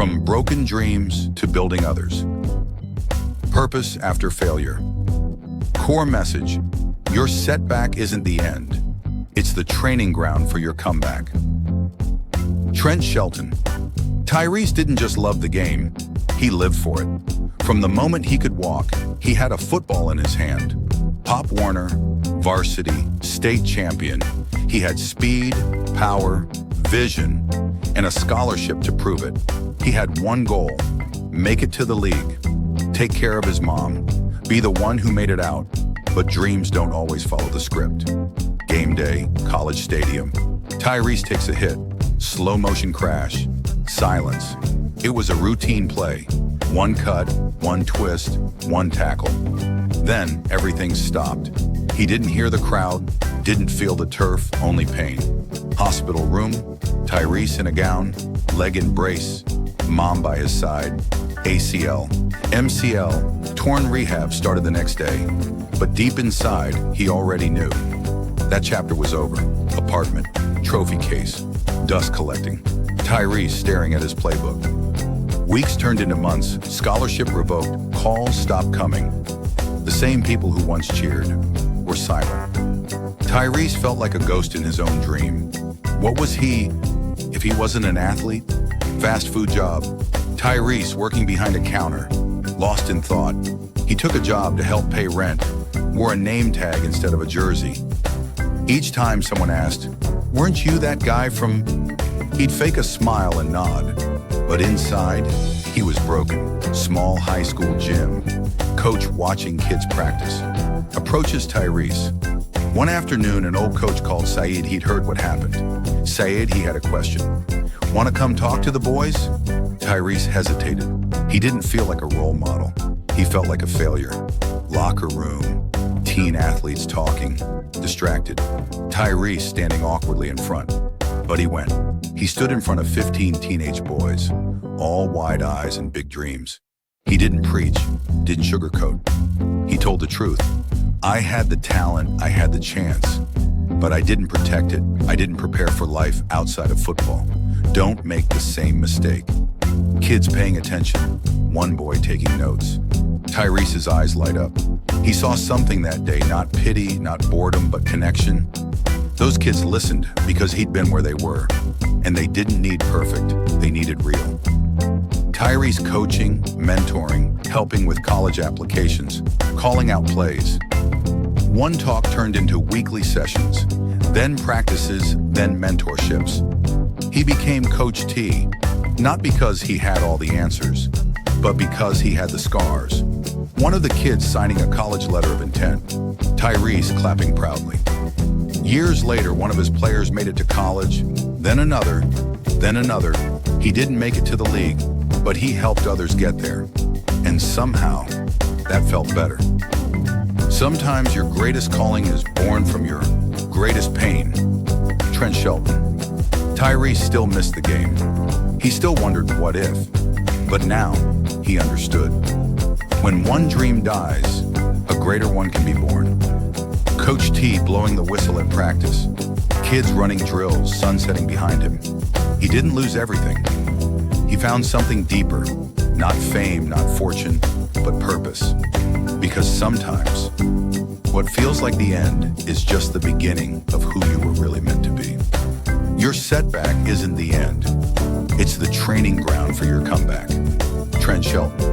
From broken dreams to building others. Purpose after failure. Core message: your setback isn't the end. It's the training ground for your comeback. Trent Shelton. Tyrese didn't just love the game, he lived for it. From the moment he could walk, he had a football in his hand. Pop Warner, varsity, state champion. He had speed, power, vision, and a scholarship to prove it. He had one goal: make it to the league, take care of his mom, be the one who made it out. But dreams don't always follow the script. Game day, college stadium. Tyrese takes a hit, slow motion crash, silence. It was a routine play. One cut, one twist, one tackle. Then everything stopped. He didn't hear the crowd, didn't feel the turf, only pain. Hospital room, Tyrese in a gown, leg in brace, mom by his side. ACL, MCL, torn rehab started the next day. But deep inside, he already knew. That chapter was over. Apartment, trophy case, dust collecting. Tyrese staring at his playbook. Weeks turned into months, scholarship revoked, calls stopped coming. The same people who once cheered were silent. Tyrese felt like a ghost in his own dream. What was he if he wasn't an athlete? Fast food job. Tyrese working behind a counter, lost in thought. He took a job to help pay rent, wore a name tag instead of a jersey. Each time someone asked, "Weren't you that guy from?" He'd fake a smile and nod. But inside, he was broken. Small high school gym. Coach watching kids practice. Approaches Tyrese. One afternoon, an old coach called Saeed. He'd heard what happened. Saeed, he had a question. "Want to come talk to the boys?" Tyrese hesitated. He didn't feel like a role model. He felt like a failure. Locker room, teen athletes talking, distracted. Tyrese standing awkwardly in front. But he went. He stood in front of 15 teenage boys, all wide eyes and big dreams. He didn't preach, didn't sugarcoat. He told the truth. "I had the talent, I had the chance, but I didn't protect it. I didn't prepare for life outside of football. Don't make the same mistake." Kids paying attention, one boy taking notes. Tyrese's eyes light up. He saw something that day, not pity, not boredom, but connection. Those kids listened because he'd been where they were, and they didn't need perfect, they needed real. Tyrese coaching, mentoring, helping with college applications, calling out plays. One talk turned into weekly sessions, then practices, then mentorships. He became Coach T, not because he had all the answers, but because he had the scars. One of the kids signing a college letter of intent, Tyrese clapping proudly. Years later, one of his players made it to college, then another, then another. He didn't make it to the league, but he helped others get there. And somehow, that felt better. Sometimes your greatest calling is born from your greatest pain. Trent Shelton. Tyrese still missed the game. He still wondered what if, but now he understood. When one dream dies, a greater one can be born. Coach T blowing the whistle at practice. Kids running drills, sun setting behind him. He didn't lose everything. He found something deeper, not fame, not fortune, but purpose. Because sometimes, what feels like the end is just the beginning of who you were really meant to be. Your setback isn't the end. It's the training ground for your comeback. Trent Shelton.